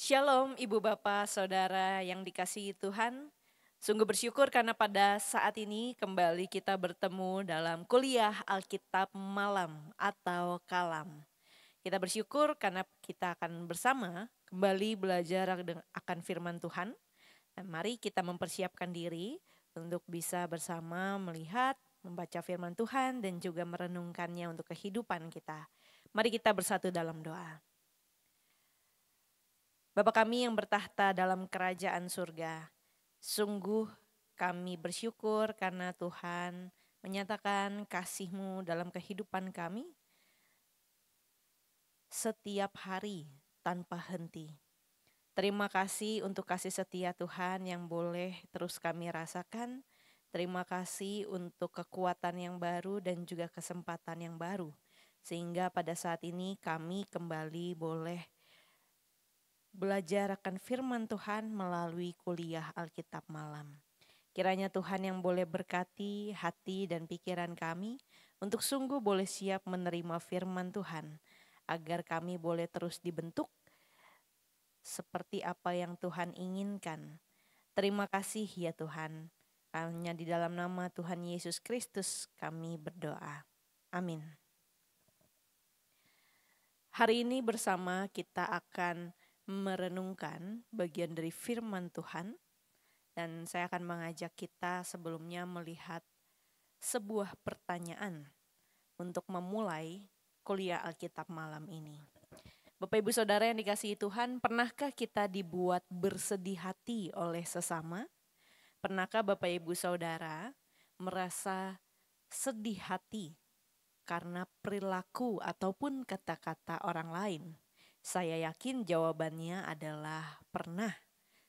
Shalom Ibu Bapak Saudara yang dikasihi Tuhan. Sungguh bersyukur karena pada saat ini kembali kita bertemu dalam kuliah Alkitab Malam atau Kalam. Kita bersyukur karena kita akan bersama kembali belajar akan firman Tuhan. Dan mari kita mempersiapkan diri untuk bisa bersama melihat, membaca firman Tuhan dan juga merenungkannya untuk kehidupan kita. Mari kita bersatu dalam doa. Bapa kami yang bertahta dalam kerajaan surga, sungguh kami bersyukur karena Tuhan menyatakan kasih-Mu dalam kehidupan kami setiap hari tanpa henti. Terima kasih untuk kasih setia Tuhan yang boleh terus kami rasakan. Terima kasih untuk kekuatan yang baru dan juga kesempatan yang baru. Sehingga pada saat ini kami kembali boleh belajar akan firman Tuhan melalui kuliah Alkitab Malam. Kiranya Tuhan yang boleh berkati hati dan pikiran kami untuk sungguh boleh siap menerima firman Tuhan, agar kami boleh terus dibentuk seperti apa yang Tuhan inginkan. Terima kasih ya Tuhan. Hanya di dalam nama Tuhan Yesus Kristus kami berdoa. Amin. Hari ini bersama kita akan merenungkan bagian dari firman Tuhan, dan saya akan mengajak kita sebelumnya melihat sebuah pertanyaan untuk memulai kuliah Alkitab malam ini. Bapak Ibu Saudara yang dikasihi Tuhan, pernahkah kita dibuat bersedih hati oleh sesama? Pernahkah Bapak Ibu Saudara merasa sedih hati karena perilaku ataupun kata-kata orang lain? Saya yakin jawabannya adalah pernah,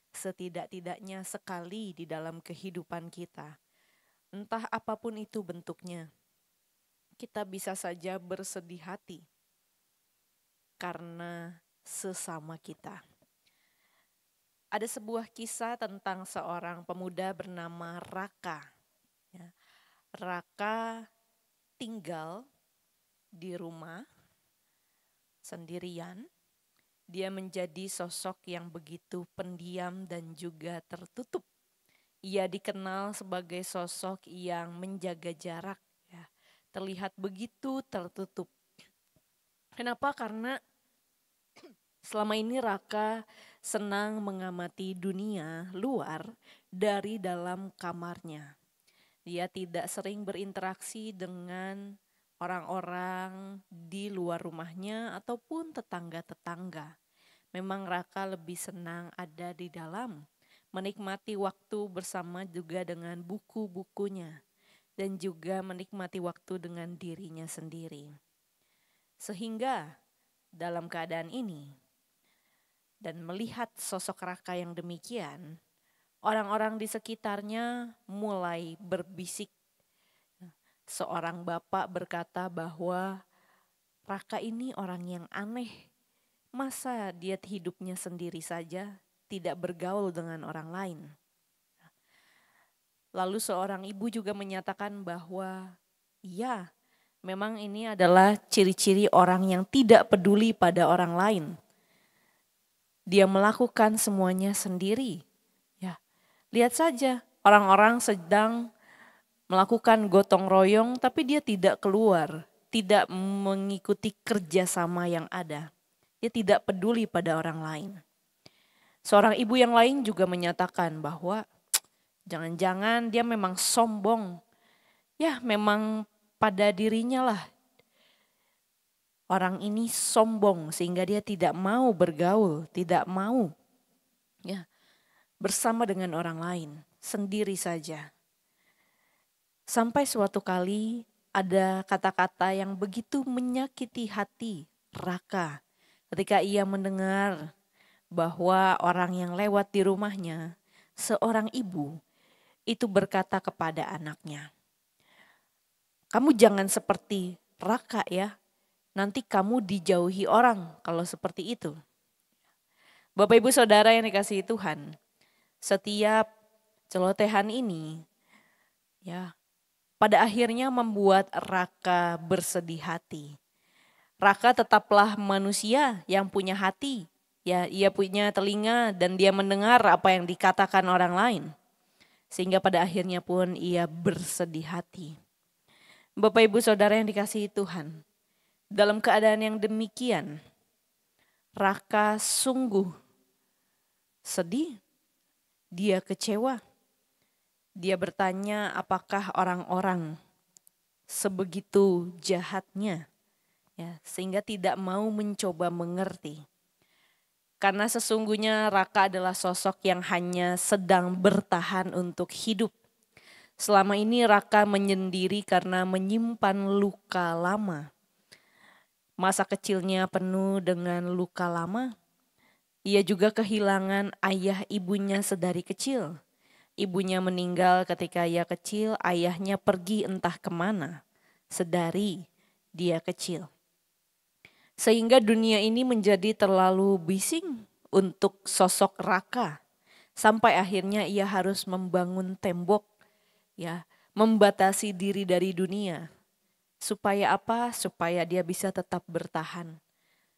setidak-tidaknya sekali di dalam kehidupan kita. Entah apapun itu bentuknya, kita bisa saja bersedih hati karena sesama kita. Ada sebuah kisah tentang seorang pemuda bernama Raka. Raka tinggal di rumah sendirian. Dia menjadi sosok yang begitu pendiam dan juga tertutup. Ia dikenal sebagai sosok yang menjaga jarak, ya. Terlihat begitu tertutup. Kenapa? Karena selama ini Raka senang mengamati dunia luar dari dalam kamarnya. Dia tidak sering berinteraksi dengan orang-orang di luar rumahnya ataupun tetangga-tetangga. Memang Raka lebih senang ada di dalam, menikmati waktu bersama juga dengan buku-bukunya, dan juga menikmati waktu dengan dirinya sendiri. Sehingga dalam keadaan ini, dan melihat sosok Raka yang demikian, orang-orang di sekitarnya mulai berbisik. Seorang bapak berkata bahwa Raka ini orang yang aneh. Masa dia hidupnya sendiri saja, tidak bergaul dengan orang lain? Lalu seorang ibu juga menyatakan bahwa iya, memang ini adalah ciri-ciri orang yang tidak peduli pada orang lain. Dia melakukan semuanya sendiri. Ya, lihat saja orang-orang sedang melakukan gotong royong tapi dia tidak keluar, tidak mengikuti kerjasama yang ada. Dia tidak peduli pada orang lain. Seorang ibu yang lain juga menyatakan bahwa jangan-jangan dia memang sombong. Ya memang pada dirinya lah. Orang ini sombong sehingga dia tidak mau bergaul, tidak mau bersama dengan orang lain, sendiri saja. Sampai suatu kali ada kata-kata yang begitu menyakiti hati Raka ketika ia mendengar bahwa orang yang lewat di rumahnya, seorang ibu, itu berkata kepada anaknya, "Kamu jangan seperti Raka ya, nanti kamu dijauhi orang kalau seperti itu." Bapak Ibu Saudara yang dikasihi Tuhan, setiap celotehan ini ya pada akhirnya membuat Raka bersedih hati. Raka tetaplah manusia yang punya hati, Ya, ia punya telinga dan dia mendengar apa yang dikatakan orang lain. Sehingga pada akhirnya pun ia bersedih hati. Bapak Ibu Saudara yang dikasihi Tuhan, dalam keadaan yang demikian, Raka sungguh sedih, dia kecewa. Dia bertanya apakah orang-orang sebegitu jahatnya, ya, sehingga tidak mau mencoba mengerti. Karena sesungguhnya Raka adalah sosok yang hanya sedang bertahan untuk hidup. Selama ini Raka menyendiri karena menyimpan luka lama. Masa kecilnya penuh dengan luka lama. Ia juga kehilangan ayah ibunya sedari kecil. Ibunya meninggal ketika ia kecil, ayahnya pergi entah kemana sedari dia kecil. Sehingga dunia ini menjadi terlalu bising untuk sosok Raka. Sampai akhirnya ia harus membangun tembok, ya, membatasi diri dari dunia. Supaya apa? Supaya dia bisa tetap bertahan.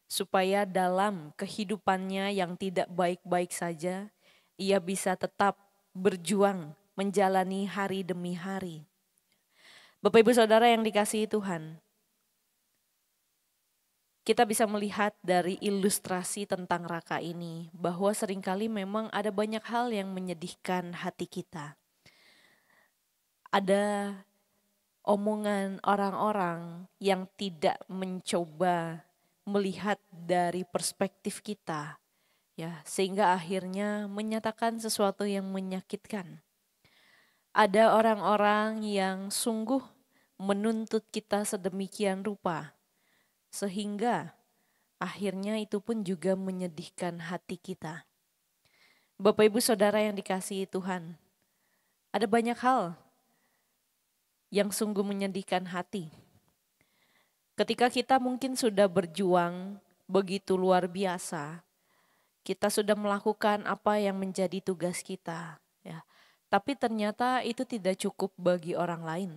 Supaya dalam kehidupannya yang tidak baik-baik saja, ia bisa tetap berjuang menjalani hari demi hari. Bapak Ibu Saudara yang dikasihi Tuhan, kita bisa melihat dari ilustrasi tentang Raka ini bahwa seringkali memang ada banyak hal yang menyedihkan hati kita. Ada omongan orang-orang yang tidak mencoba melihat dari perspektif kita, ya, sehingga akhirnya menyatakan sesuatu yang menyakitkan. Ada orang-orang yang sungguh menuntut kita sedemikian rupa, sehingga akhirnya itu pun juga menyedihkan hati kita. Bapak Ibu Saudara yang dikasihi Tuhan, ada banyak hal yang sungguh menyedihkan hati. Ketika kita mungkin sudah berjuang begitu luar biasa, kita sudah melakukan apa yang menjadi tugas kita, ya. Tapi ternyata itu tidak cukup bagi orang lain.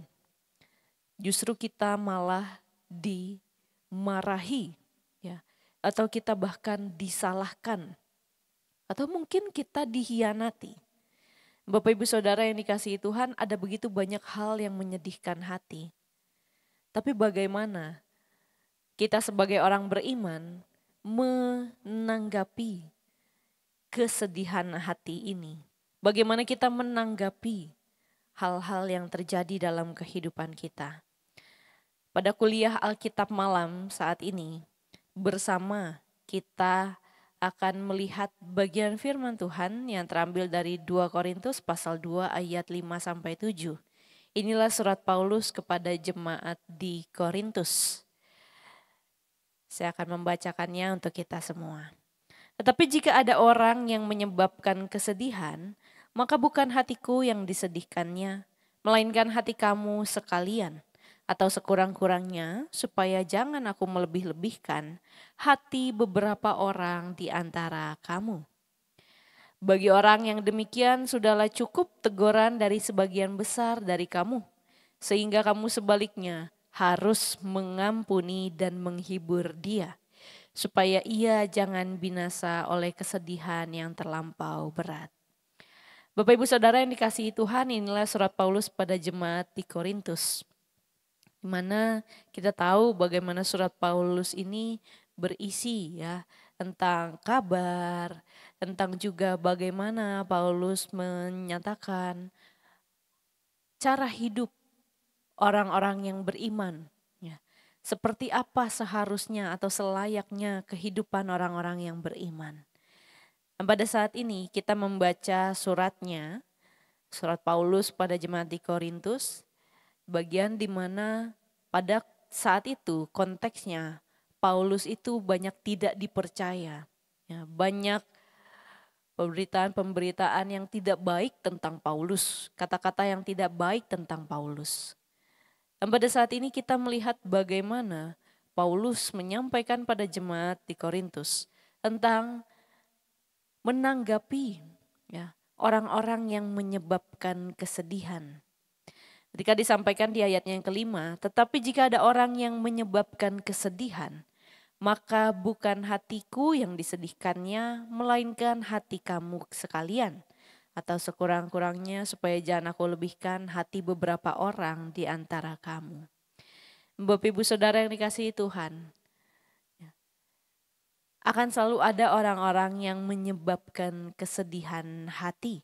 Justru kita malah dimarahi, ya, atau kita bahkan disalahkan, atau mungkin kita dikhianati. Bapak Ibu Saudara yang dikasihi Tuhan, ada begitu banyak hal yang menyedihkan hati. Tapi bagaimana kita sebagai orang beriman menanggapi kesedihan hati ini? Bagaimana kita menanggapi hal-hal yang terjadi dalam kehidupan kita? Pada kuliah Alkitab malam saat ini, bersama kita akan melihat bagian firman Tuhan yang terambil dari 2 Korintus pasal 2 ayat 5-7. Inilah surat Paulus kepada jemaat di Korintus. Saya akan membacakannya untuk kita semua. Tetapi jika ada orang yang menyebabkan kesedihan, maka bukan hatiku yang disedihkannya, melainkan hati kamu sekalian. Atau sekurang-kurangnya, supaya jangan aku melebih-lebihkan hati beberapa orang di antara kamu. Bagi orang yang demikian, sudahlah cukup teguran dari sebagian besar dari kamu, sehingga kamu sebaliknya harus mengampuni dan menghibur dia, supaya ia jangan binasa oleh kesedihan yang terlampau berat. Bapak Ibu Saudara yang dikasihi Tuhan, inilah surat Paulus pada jemaat di Korintus, di mana kita tahu bagaimana surat Paulus ini berisi, ya, tentang kabar, tentang juga bagaimana Paulus menyatakan cara hidup orang-orang yang beriman, ya. Seperti apa seharusnya atau selayaknya kehidupan orang-orang yang beriman. Dan pada saat ini kita membaca suratnya, surat Paulus pada jemaat di Korintus, bagian di mana pada saat itu konteksnya Paulus itu banyak tidak dipercaya, ya, banyak pemberitaan-pemberitaan yang tidak baik tentang Paulus, kata-kata yang tidak baik tentang Paulus. Dan pada saat ini kita melihat bagaimana Paulus menyampaikan pada jemaat di Korintus tentang menanggapi, ya, orang-orang yang menyebabkan kesedihan. Ketika disampaikan di ayatnya yang kelima, tetapi jika ada orang yang menyebabkan kesedihan, Maka bukan hatiku yang disedihkannya, melainkan hati kamu sekalian. Atau sekurang-kurangnya supaya jangan aku lebihkan hati beberapa orang di antara kamu. Bapak Ibu Saudara yang dikasihi Tuhan, akan selalu ada orang-orang yang menyebabkan kesedihan hati.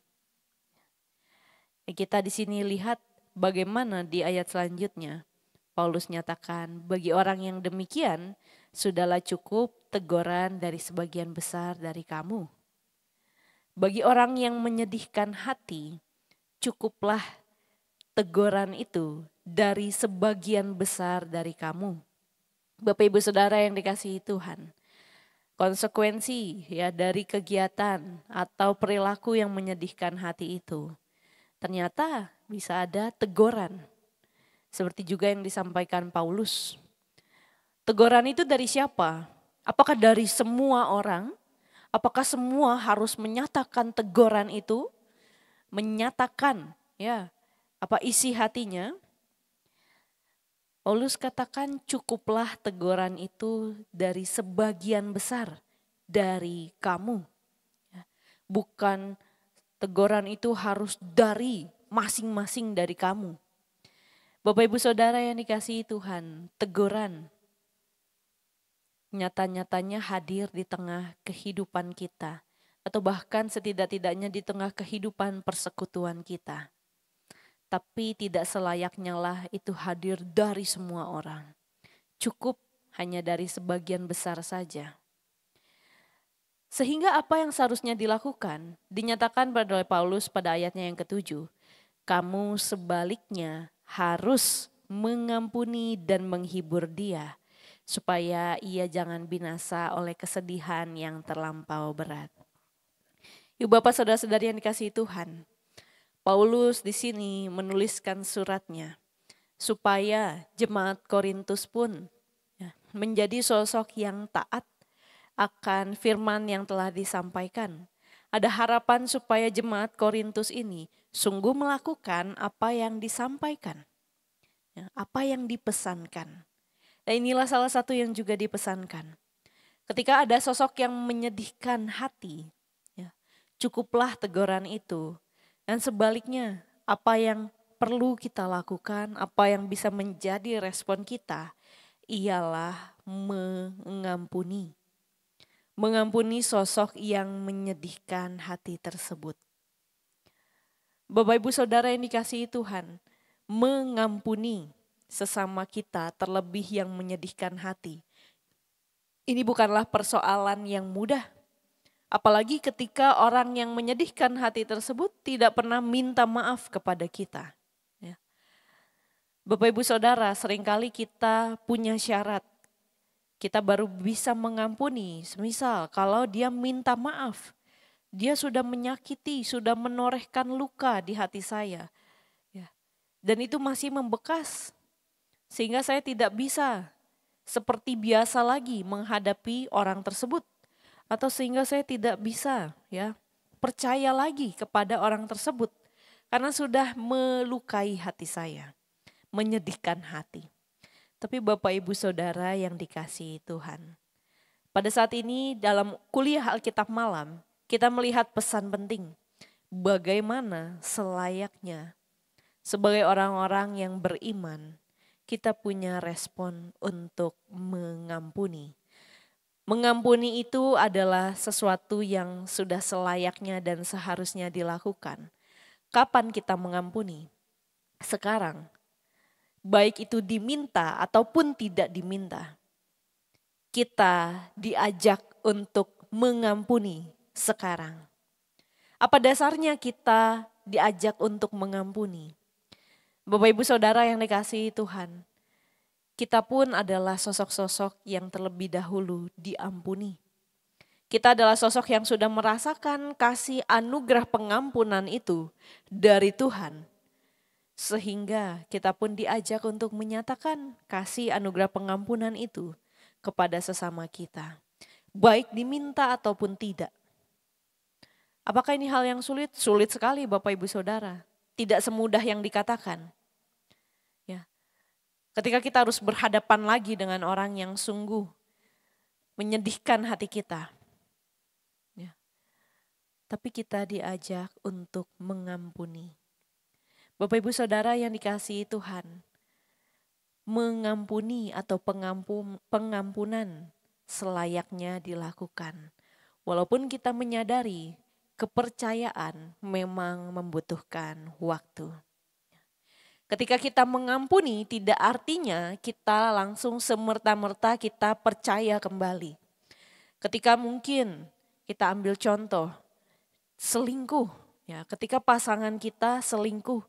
Kita di sini lihat bagaimana di ayat selanjutnya Paulus nyatakan, bagi orang yang demikian sudahlah cukup teguran dari sebagian besar dari kamu. Bagi orang yang menyedihkan hati, cukuplah teguran itu dari sebagian besar dari kamu. Bapak Ibu Saudara yang dikasihi Tuhan, konsekuensi ya dari kegiatan atau perilaku yang menyedihkan hati itu, ternyata bisa ada teguran. Seperti juga yang disampaikan Paulus. Teguran itu dari siapa? Apakah dari semua orang? Apakah semua harus menyatakan teguran itu? Menyatakan ya apa isi hatinya? Paulus katakan cukuplah teguran itu dari sebagian besar dari kamu. Bukan teguran itu harus dari masing-masing dari kamu. Bapak Ibu Saudara yang dikasihi Tuhan, teguran nyata-nyatanya hadir di tengah kehidupan kita, atau bahkan setidak-tidaknya di tengah kehidupan persekutuan kita. Tapi tidak selayaknya lah itu hadir dari semua orang. Cukup hanya dari sebagian besar saja. Sehingga apa yang seharusnya dilakukan, dinyatakan oleh Paulus pada ayatnya yang ke-7. Kamu sebaliknya harus mengampuni dan menghibur dia, supaya ia jangan binasa oleh kesedihan yang terlampau berat. Yuk Bapak Saudara-saudari yang dikasihi Tuhan, Paulus di sini menuliskan suratnya supaya jemaat Korintus pun menjadi sosok yang taat akan firman yang telah disampaikan. Ada harapan supaya jemaat Korintus ini sungguh melakukan apa yang disampaikan, apa yang dipesankan. Dan inilah salah satu yang juga dipesankan. Ketika ada sosok yang menyedihkan hati, ya, cukuplah teguran itu. Dan sebaliknya, apa yang perlu kita lakukan, apa yang bisa menjadi respon kita, ialah mengampuni. Mengampuni sosok yang menyedihkan hati tersebut. Bapak Ibu Saudara yang dikasihi Tuhan, mengampuni sesama kita terlebih yang menyedihkan hati. Ini bukanlah persoalan yang mudah. Apalagi ketika orang yang menyedihkan hati tersebut tidak pernah minta maaf kepada kita. Bapak Ibu Saudara, seringkali kita punya syarat. Kita baru bisa mengampuni. Semisal kalau dia minta maaf, dia sudah menyakiti, sudah menorehkan luka di hati saya. Dan itu masih membekas. Sehingga saya tidak bisa seperti biasa lagi menghadapi orang tersebut. Atau sehingga saya tidak bisa percaya lagi kepada orang tersebut. Karena sudah melukai hati saya, menyedihkan hati. Tapi Bapak Ibu Saudara yang dikasihi Tuhan. Pada saat ini dalam kuliah Alkitab malam, kita melihat pesan penting. Bagaimana selayaknya sebagai orang-orang yang beriman, kita punya respon untuk mengampuni. Mengampuni itu adalah sesuatu yang sudah selayaknya dan seharusnya dilakukan. Kapan kita mengampuni? Sekarang. Baik itu diminta ataupun tidak diminta. Kita diajak untuk mengampuni sekarang. Apa dasarnya kita diajak untuk mengampuni? Bapak Ibu Saudara yang dikasihi Tuhan, kita pun adalah sosok-sosok yang terlebih dahulu diampuni. Kita adalah sosok yang sudah merasakan kasih anugerah pengampunan itu dari Tuhan. Sehingga kita pun diajak untuk menyatakan kasih anugerah pengampunan itu kepada sesama kita. Baik diminta ataupun tidak. Apakah ini hal yang sulit? Sulit sekali Bapak Ibu Saudara. Tidak semudah yang dikatakan. Ketika kita harus berhadapan lagi dengan orang yang sungguh menyedihkan hati kita. Ya. Tapi kita diajak untuk mengampuni. Bapak Ibu Saudara yang dikasihi Tuhan, mengampuni atau pengampunan selayaknya dilakukan. Walaupun kita menyadari kepercayaan memang membutuhkan waktu. Ketika kita mengampuni tidak artinya kita langsung semerta-merta kita percaya kembali. Ketika mungkin kita ambil contoh selingkuh, ya, ketika pasangan kita selingkuh,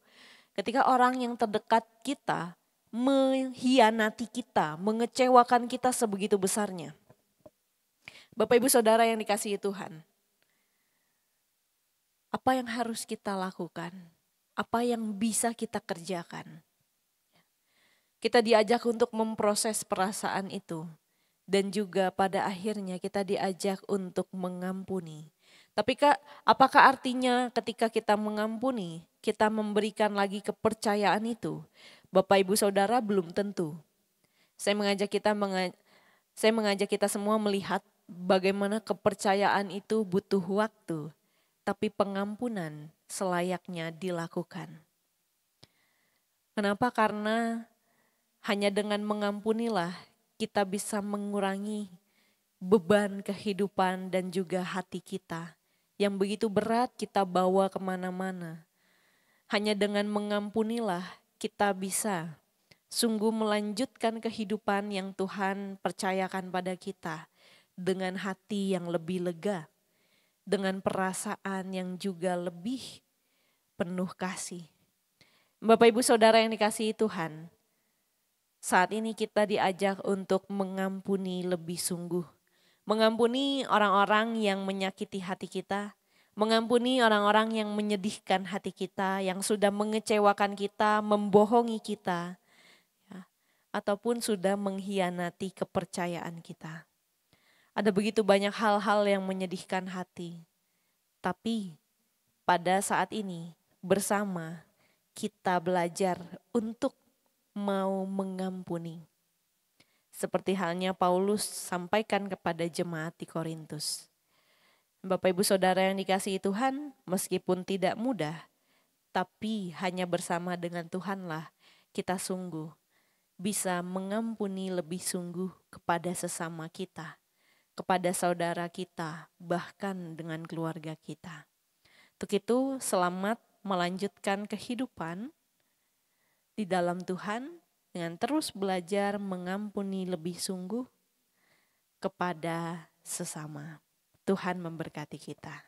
ketika orang yang terdekat kita mengkhianati kita, mengecewakan kita sebegitu besarnya. Bapak Ibu Saudara yang dikasihi Tuhan, apa yang harus kita lakukan? Apa yang bisa kita kerjakan? Kita diajak untuk memproses perasaan itu. Dan juga pada akhirnya kita diajak untuk mengampuni. Tapi apakah artinya ketika kita mengampuni, kita memberikan lagi kepercayaan itu? Bapak Ibu Saudara belum tentu. Saya mengajak kita semua melihat bagaimana kepercayaan itu butuh waktu. Tapi pengampunan selayaknya dilakukan. Kenapa? Karena hanya dengan mengampunilah kita bisa mengurangi beban kehidupan dan juga hati kita yang begitu berat kita bawa kemana-mana. Hanya dengan mengampunilah kita bisa sungguh melanjutkan kehidupan yang Tuhan percayakan pada kita dengan hati yang lebih lega, dengan perasaan yang juga lebih penuh kasih. Bapak Ibu Saudara yang dikasihi Tuhan, saat ini kita diajak untuk mengampuni lebih sungguh. Mengampuni orang-orang yang menyakiti hati kita, mengampuni orang-orang yang menyedihkan hati kita, yang sudah mengecewakan kita, membohongi kita, ya, ataupun sudah mengkhianati kepercayaan kita. Ada begitu banyak hal-hal yang menyedihkan hati. Tapi pada saat ini bersama kita belajar untuk mau mengampuni. Seperti halnya Paulus sampaikan kepada jemaat di Korintus. Bapak Ibu Saudara yang dikasihi Tuhan, meskipun tidak mudah, tapi hanya bersama dengan Tuhanlah kita sungguh bisa mengampuni lebih sungguh kepada sesama kita, kepada saudara kita, bahkan dengan keluarga kita. Untuk itu, selamat melanjutkan kehidupan di dalam Tuhan dengan terus belajar mengampuni lebih sungguh kepada sesama. Tuhan memberkati kita.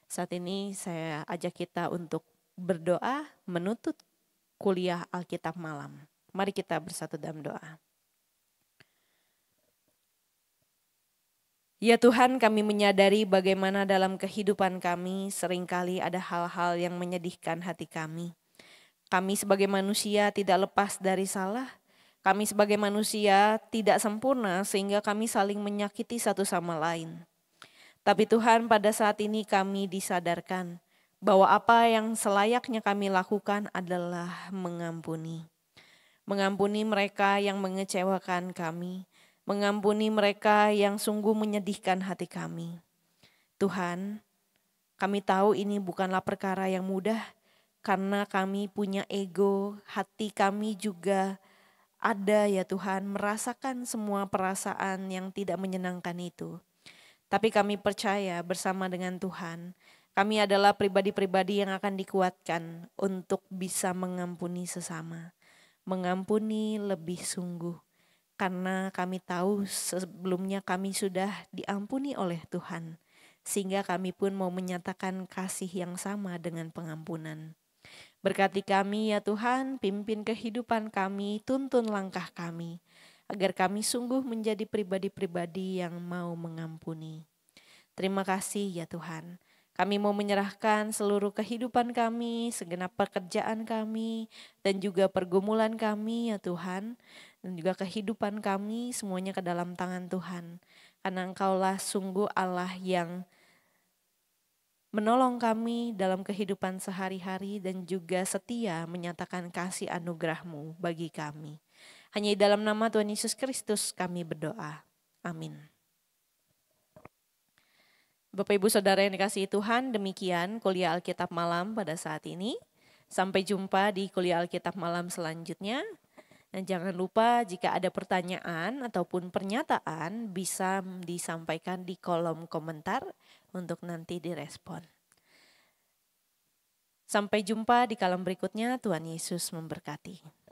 Saat ini saya ajak kita untuk berdoa menutup kuliah Alkitab malam. Mari kita bersatu dalam doa. Ya Tuhan, kami menyadari bagaimana dalam kehidupan kami seringkali ada hal-hal yang menyedihkan hati kami. Kami sebagai manusia tidak lepas dari salah. Kami sebagai manusia tidak sempurna sehingga kami saling menyakiti satu sama lain. Tapi Tuhan, pada saat ini kami disadarkan bahwa apa yang selayaknya kami lakukan adalah mengampuni. Mengampuni mereka yang mengecewakan kami. Mengampuni mereka yang sungguh menyedihkan hati kami. Tuhan, kami tahu ini bukanlah perkara yang mudah karena kami punya ego, hati kami juga ada ya Tuhan merasakan semua perasaan yang tidak menyenangkan itu. Tapi kami percaya bersama dengan Tuhan, kami adalah pribadi-pribadi yang akan dikuatkan untuk bisa mengampuni sesama. Mengampuni lebih sungguh. Karena kami tahu sebelumnya kami sudah diampuni oleh Tuhan. Sehingga kami pun mau menyatakan kasih yang sama dengan pengampunan. Berkati kami ya Tuhan, pimpin kehidupan kami, tuntun langkah kami. Agar kami sungguh menjadi pribadi-pribadi yang mau mengampuni. Terima kasih ya Tuhan. Kami mau menyerahkan seluruh kehidupan kami, segenap pekerjaan kami, dan juga pergumulan kami ya Tuhan. Dan juga kehidupan kami semuanya ke dalam tangan Tuhan. Karena Engkaulah sungguh Allah yang menolong kami dalam kehidupan sehari-hari dan juga setia menyatakan kasih anugerah-Mu bagi kami. Hanya di dalam nama Tuhan Yesus Kristus kami berdoa. Amin. Bapak Ibu Saudara yang dikasihi Tuhan, demikian kuliah Alkitab malam pada saat ini. Sampai jumpa di kuliah Alkitab malam selanjutnya. Dan jangan lupa jika ada pertanyaan ataupun pernyataan bisa disampaikan di kolom komentar untuk nanti direspon. Sampai jumpa di kalam berikutnya, Tuhan Yesus memberkati.